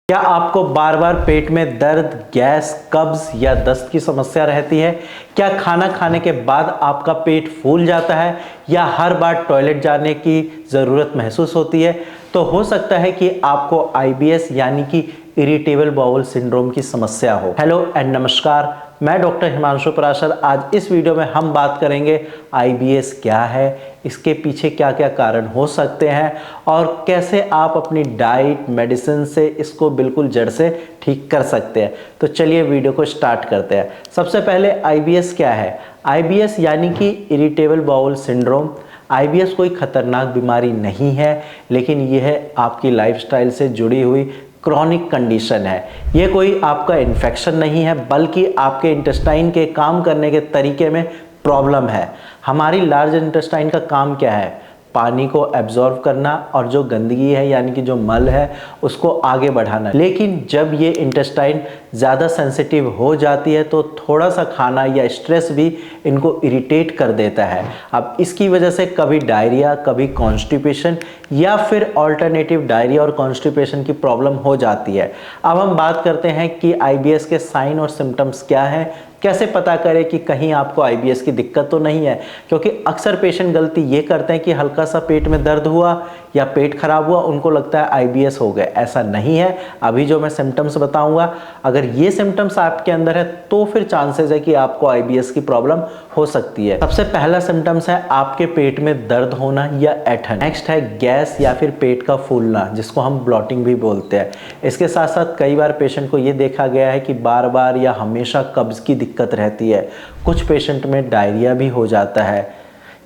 क्या आपको बार बार पेट में दर्द, गैस, कब्ज या दस्त की समस्या रहती है? क्या खाना खाने के बाद आपका पेट फूल जाता है या हर बार टॉयलेट जाने की ज़रूरत महसूस होती है? तो हो सकता है कि आपको आईबीएस यानी कि इरिटेबल बाउल सिंड्रोम की समस्या हो। हेलो एंड नमस्कार, मैं डॉक्टर हिमांशु पराशर। आज इस वीडियो में हम बात करेंगे आईबीएस क्या है, इसके पीछे क्या क्या कारण हो सकते हैं और कैसे आप अपनी डाइट, मेडिसिन से इसको बिल्कुल जड़ से ठीक कर सकते हैं। तो चलिए वीडियो को स्टार्ट करते हैं। सबसे पहले आईबीएस क्या है? आईबीएस यानी कि इरिटेबल बाउल सिंड्रोम। आईबीएस कोई खतरनाक बीमारी नहीं है, लेकिन यह आपकी लाइफस्टाइल से जुड़ी हुई क्रॉनिक कंडीशन है। ये कोई आपका इन्फेक्शन नहीं है, बल्कि आपके इंटेस्टाइन के काम करने के तरीके में प्रॉब्लम है। हमारी लार्ज इंटेस्टाइन का काम क्या है? पानी को एब्जॉर्ब करना और जो गंदगी है यानी कि जो मल है उसको आगे बढ़ाना। लेकिन जब ये इंटेस्टाइन ज़्यादा सेंसिटिव हो जाती है तो थोड़ा सा खाना या स्ट्रेस भी इनको इरिटेट कर देता है। अब इसकी वजह से कभी डायरिया, कभी कॉन्स्टिपेशन या फिर ऑल्टरनेटिव डायरिया और कॉन्स्टिपेशन की प्रॉब्लम हो जाती है। अब हम बात करते हैं कि आईबीएस के साइन और सिम्टम्स क्या हैं, कैसे पता करें कि कहीं आपको आईबीएस की दिक्कत तो नहीं है। क्योंकि अक्सर पेशेंट गलती ये करते हैं कि हल्का सा पेट में दर्द हुआ या पेट खराब हुआ, उनको लगता है आईबीएस हो गए। ऐसा नहीं है। अभी जो मैं सिम्टम्स बताऊंगा, अगर ये सिम्टम्स आपके अंदर है तो फिर चांसेस है कि आपको आईबीएस की प्रॉब्लम हो सकती है। सबसे पहला सिम्टम्स है आपके पेट में दर्द होना या ऐंठन। नेक्स्ट है गैस या फिर पेट का फूलना, जिसको हम ब्लॉटिंग भी बोलते हैं। इसके साथ साथ कई बार पेशेंट को ये देखा गया है कि बार बार या हमेशा कब्ज की दिक्कत रहती है। कुछ पेशेंट में डायरिया भी हो जाता है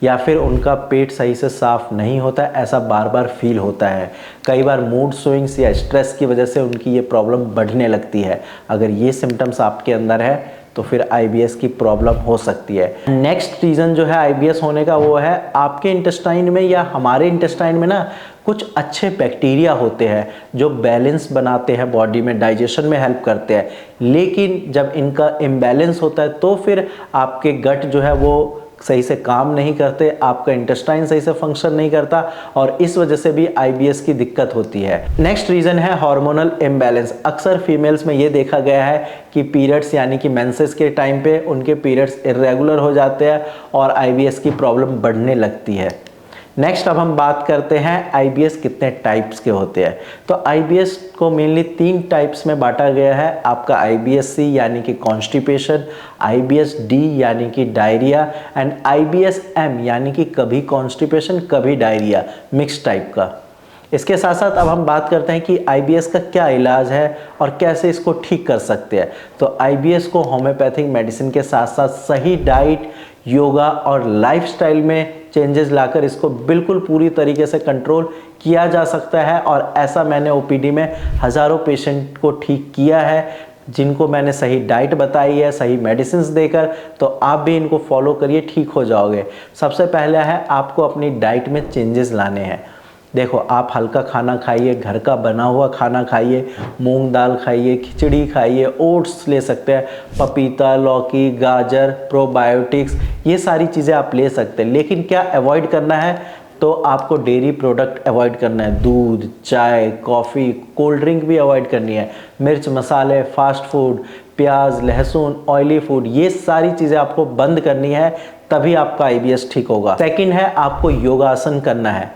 या फिर उनका पेट सही से साफ नहीं होता है, ऐसा बार बार फील होता है। कई बार मूड स्विंग्स या स्ट्रेस की वजह से उनकी ये प्रॉब्लम बढ़ने लगती है। अगर ये सिम्टम्स आपके अंदर है तो फिर आईबीएस की प्रॉब्लम हो सकती है। नेक्स्ट रीज़न जो है आईबीएस होने का वो है आपके इंटेस्टाइन में या हमारे इंटेस्टाइन में ना कुछ अच्छे बैक्टीरिया होते हैं जो बैलेंस बनाते हैं, बॉडी में डाइजेशन में हेल्प करते हैं। लेकिन जब इनका इम्बैलेंस होता है तो फिर आपके गट जो है वो सही से काम नहीं करते, आपका इंटेस्टाइन सही से फंक्शन नहीं करता और इस वजह से भी आईबीएस की दिक्कत होती है। नेक्स्ट रीज़न है हार्मोनल इम्बैलेंस। अक्सर फीमेल्स में ये देखा गया है कि पीरियड्स यानी कि मेंसेस के टाइम पे उनके पीरियड्स इरेगुलर हो जाते हैं और आईबीएस की प्रॉब्लम बढ़ने लगती है। नेक्स्ट अब हम बात करते हैं आईबीएस कितने टाइप्स के होते हैं। तो आईबीएस को मेनली 3 टाइप्स में बांटा गया है। आपका आईबीएस सी यानी कि कॉन्स्टिपेशन, आईबीएस डी यानी कि डायरिया एंड आईबीएस एम यानी कि कभी कॉन्स्टिपेशन कभी डायरिया, मिक्स टाइप का। इसके साथ साथ अब हम बात करते हैं कि आईबीएस का क्या इलाज है और कैसे इसको ठीक कर सकते हैं। तो आईबीएस को होम्योपैथिक मेडिसिन के साथ साथ सही डाइट, योगा और लाइफस्टाइल में चेंजेस लाकर इसको बिल्कुल पूरी तरीके से कंट्रोल किया जा सकता है। और ऐसा मैंने ओपीडी में हज़ारों पेशेंट को ठीक किया है, जिनको मैंने सही डाइट बताई है, सही मेडिसिन देकर। तो आप भी इनको फॉलो करिए, ठीक हो जाओगे। सबसे पहला है आपको अपनी डाइट में चेंजेस लाने हैं। देखो, आप हल्का खाना खाइए, घर का बना हुआ खाना खाइए, मूंग दाल खाइए, खिचड़ी खाइए, ओट्स ले सकते हैं, पपीता, लौकी, गाजर, प्रोबायोटिक्स, ये सारी चीज़ें आप ले सकते हैं। लेकिन क्या अवॉइड करना है? तो आपको डेयरी प्रोडक्ट अवॉइड करना है। दूध, चाय, कॉफ़ी, कोल्ड ड्रिंक भी अवॉइड करनी है। मिर्च मसाले, फास्ट फूड, प्याज, लहसुन, ऑयली फूड, ये सारी चीज़ें आपको बंद करनी है, तभी आपका आईबीएस ठीक होगा। सेकंड है आपको योगासन करना है।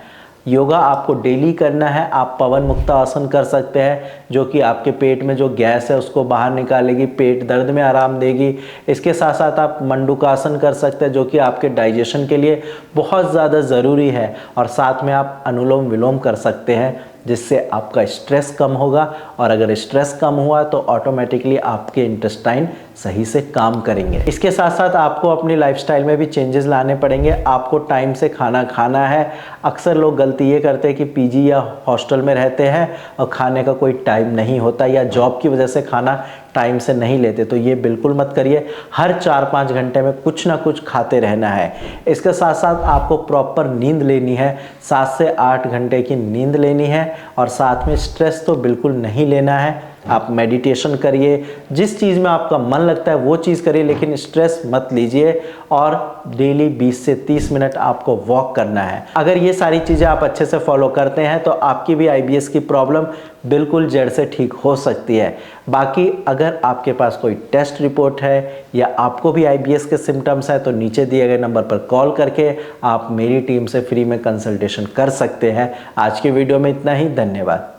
योगा आपको डेली करना है। आप पवन मुक्तासन कर सकते हैं, जो कि आपके पेट में जो गैस है उसको बाहर निकालेगी, पेट दर्द में आराम देगी। इसके साथ साथ आप मंडूकासन कर सकते हैं, जो कि आपके डाइजेशन के लिए बहुत ज़्यादा ज़रूरी है। और साथ में आप अनुलोम विलोम कर सकते हैं, जिससे आपका स्ट्रेस कम होगा। और अगर स्ट्रेस कम हुआ तो ऑटोमेटिकली आपके इंटेस्टाइन सही से काम करेंगे। इसके साथ साथ आपको अपनी लाइफस्टाइल में भी चेंजेस लाने पड़ेंगे। आपको टाइम से खाना खाना है। अक्सर लोग गलती ये करते हैं कि पीजी या हॉस्टल में रहते हैं और खाने का कोई टाइम नहीं होता, या जॉब की वजह से खाना टाइम से नहीं लेते। तो ये बिल्कुल मत करिए। हर 4-5 घंटे में कुछ ना कुछ खाते रहना है। इसके साथ साथ आपको प्रॉपर नींद लेनी है, 7 से 8 घंटे की नींद लेनी है। और साथ में स्ट्रेस तो बिल्कुल नहीं लेना है। आप मेडिटेशन करिए, जिस चीज़ में आपका मन लगता है वो चीज़ करिए, लेकिन स्ट्रेस मत लीजिए। और डेली 20 से 30 मिनट आपको वॉक करना है। अगर ये सारी चीज़ें आप अच्छे से फॉलो करते हैं तो आपकी भी IBS की प्रॉब्लम बिल्कुल जड़ से ठीक हो सकती है। बाकी अगर आपके पास कोई टेस्ट रिपोर्ट है या आपको भी IBS के सिम्टम्स हैं तो नीचे दिए गए नंबर पर कॉल करके आप मेरी टीम से फ्री में कंसल्टेशन कर सकते हैं। आज की वीडियो में इतना ही, धन्यवाद।